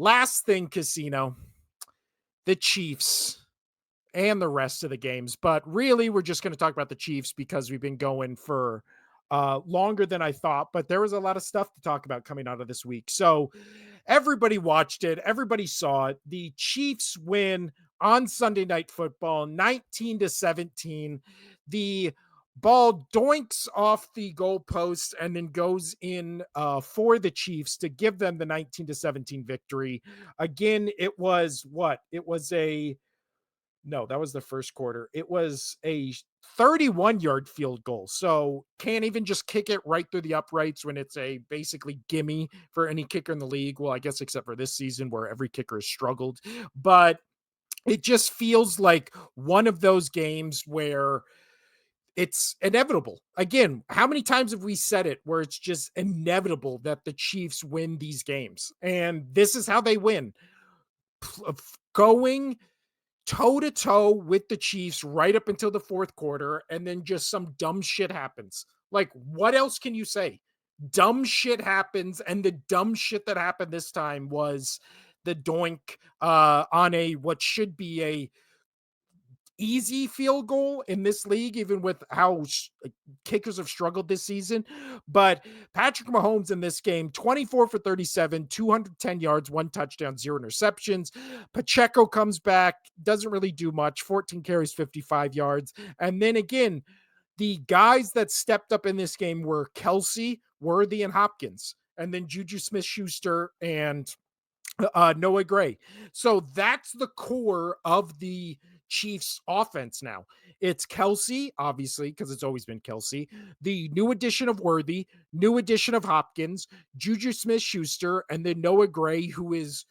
Last thing, Casino, the Chiefs and the rest of the games. But really, we're just going to talk about the Chiefs because we've been going for longer than I thought. But there was a lot of stuff to talk about coming out of this week. So everybody watched it, everybody saw it. The Chiefs win on Sunday Night Football, 19-17. The ball doinks off the goalpost and then goes in for the Chiefs to give them the 19-17 victory. Again, it was what? It was a no, that was the first quarter. It was a 31-yard field goal. So can't even just kick it right through the uprights when it's a basically gimme for any kicker in the league. Well, I guess except for this season where every kicker has struggled. But it just feels like one of those games where it's inevitable. Again, how many times have we said it where it's just inevitable that the Chiefs win these games? And this is how they win. Going toe to toe with the Chiefs right up until the fourth quarter, and then just some dumb shit happens. Like, what else can you say? Dumb shit happens, and the dumb shit that happened this time was the doink on a what should be a easy field goal in this league, even with how kickers have struggled this season. But Patrick Mahomes in this game, 24 for 37, 210 yards, one touchdown, zero interceptions. Pacheco comes back, doesn't really do much, 14 carries, 55 yards. And then again, the guys that stepped up in this game were Kelsey, Worthy, and Hopkins. And then Juju Smith-Schuster and Noah Gray. So that's the core of the Chiefs offense now. It's Kelsey, obviously, because it's always been Kelsey, the new addition of Worthy, new addition of Hopkins, Juju Smith Schuster, and then Noah Gray, who is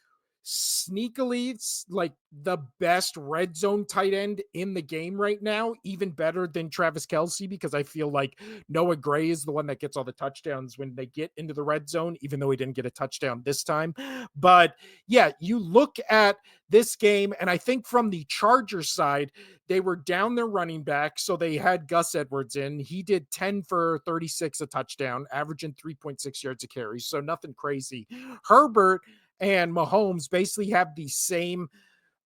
sneakily like the best red zone tight end in the game right now, even better than Travis Kelsey, because I feel like Noah Gray is the one that gets all the touchdowns when they get into the red zone, even though he didn't get a touchdown this time. But yeah, you look at this game, and I think from the Chargers side, they were down their running back. So they had Gus Edwards in. He did 10 for 36, a touchdown, averaging 3.6 yards a carry. So nothing crazy. Herbert and Mahomes basically have the same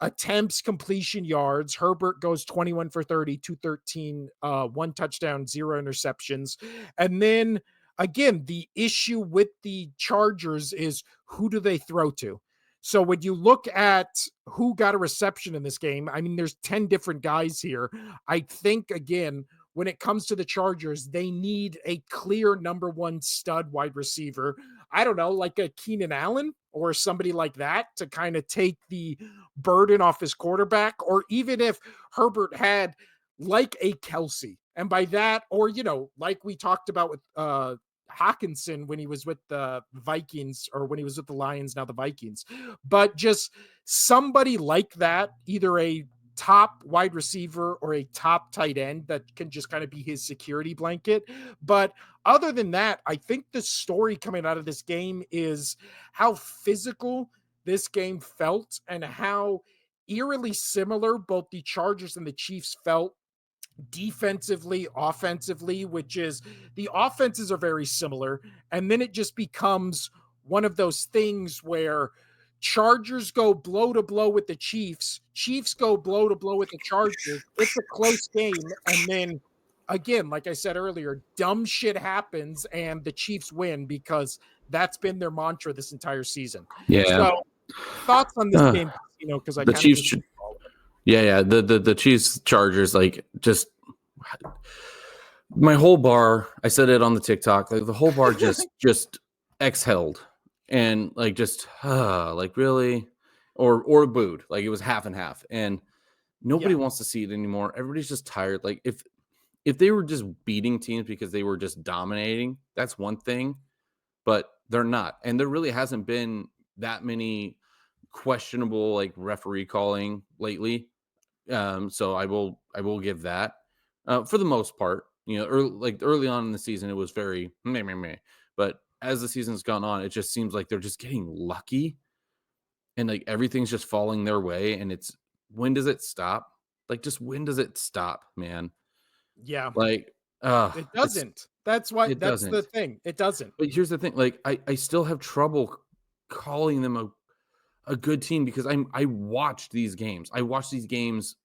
attempts, completion yards. Herbert goes 21 for 30, 213, one touchdown, zero interceptions. And then again, the issue with the Chargers is who do they throw to? So when you look at who got a reception in this game, I mean, there's 10 different guys here. I think, again, when it comes to the Chargers, they need a clear number one stud wide receiver. I don't know, like a Keenan Allen or somebody like that to kind of take the burden off his quarterback, or even if Herbert had like a Kelsey. And by that, or, like we talked about with Hawkinson when he was with the Vikings, or when he was with the Lions, now the Vikings, but just somebody like that, either a top wide receiver or a top tight end that can just kind of be his security blanket. But other than that, I think the story coming out of this game is how physical this game felt and how eerily similar both the Chargers and the Chiefs felt defensively, offensively, which is the offenses are very similar. And then it just becomes one of those things where Chargers go blow to blow with the Chiefs, Chiefs go blow to blow with the Chargers. It's a close game. And then again, like I said earlier, dumb shit happens and the Chiefs win because that's been their mantra this entire season. Yeah. So thoughts on this game, because I the kind Chiefs. of Yeah. The Chiefs Chargers, like, just my whole bar. I said it on the TikTok. Like, the whole bar just exhaled and like just like, really, or booed. Like, it was half and half, and nobody wants to see it anymore. Everybody's just tired. Like, if they were just beating teams because they were just dominating, that's one thing, but they're not. And there really hasn't been that many questionable like referee calling lately. So I will give that for the most part. Early on in the season, it was very meh, meh, meh. But as the season's gone on, it just seems like they're just getting lucky, and like everything's just falling their way. And it's, when does it stop? Like, just when does it stop, man? Yeah. Like, It doesn't. That's why it that's the doesn't. thing. It doesn't. But here's the thing, like, I still have trouble calling them a good team because I watched these games. I watched these games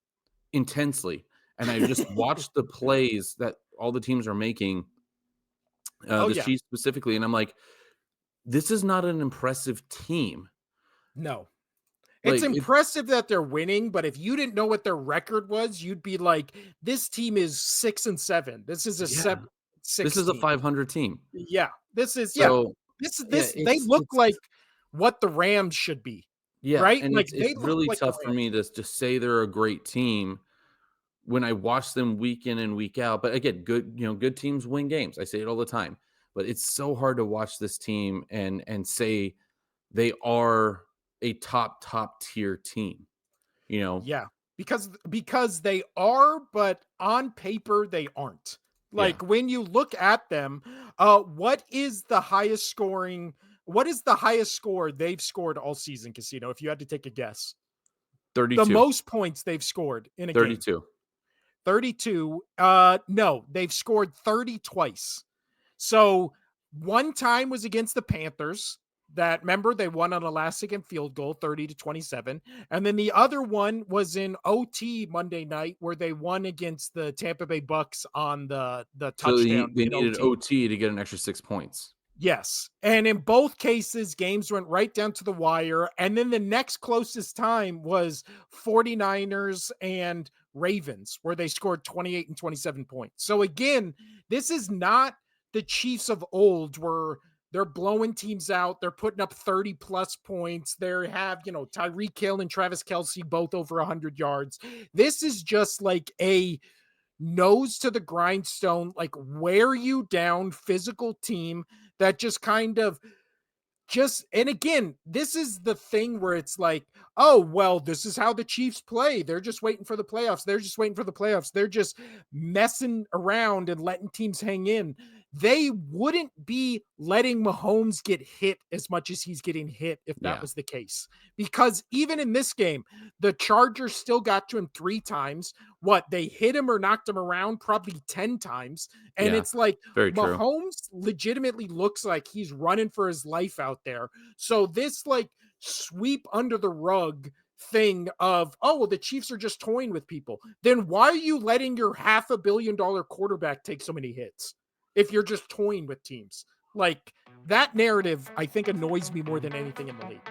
intensely, and I just watched the plays that all the teams are making, Oh the yeah. Chiefs specifically, and I'm like, this is not an impressive team. No. It's Like it, impressive that they're winning, but if you didn't know what their record was, you'd be like, "This team is 6-7. This is a yeah, this 7-6 is a team." 500 team. Yeah. This is yeah. So yeah, This they look it's like what the Rams should be, yeah, right? and Like, it's they look really like the tough for Rams. me to just say they're a great team when I watch them week in and week out. But again, good teams win games. I say it all the time. But it's so hard to watch this team and say they are a top tier team. You know, Yeah, because they are, but on paper they aren't. yeah, Like when you look at them, what is the highest score they've scored all season, Casino, if you had to take a guess? The 32, most points they've scored in a game. 32. 32. No, they've scored 30 twice. So one time was against the Panthers. That remember they won on a last second field goal, 30-27. And then the other one was in OT Monday night where they won against the Tampa Bay Bucks on the So touchdown they in needed OT. OT to get an extra 6 points. Yes. And in both cases, games went right down to the wire. And then the next closest time was 49ers and Ravens, where they scored 28 and 27 points. So again, this is not the Chiefs of old where they're blowing teams out. They're putting up 30 plus points. They have, Tyreek Hill and Travis Kelsey both over 100 yards. This is just like a nose to the grindstone, like wear you down physical team that just kind of and again, this is the thing where it's like, oh, well, this is how the Chiefs play. They're just waiting for the playoffs. They're just waiting for the playoffs. They're just messing around and letting teams hang in. They wouldn't be letting Mahomes get hit as much as he's getting hit if that Yeah. was the case. Because even in this game, the Chargers still got to him 3 times. What, they hit him or knocked him around probably 10 times. And Yeah. it's like Very true. Mahomes legitimately looks like he's running for his life out there. So this like sweep under the rug thing of, oh, well, the Chiefs are just toying with people. Then why are you letting your $500 million quarterback take so many hits if you're just toying with teams? Like that narrative, I think annoys me more than anything in the league.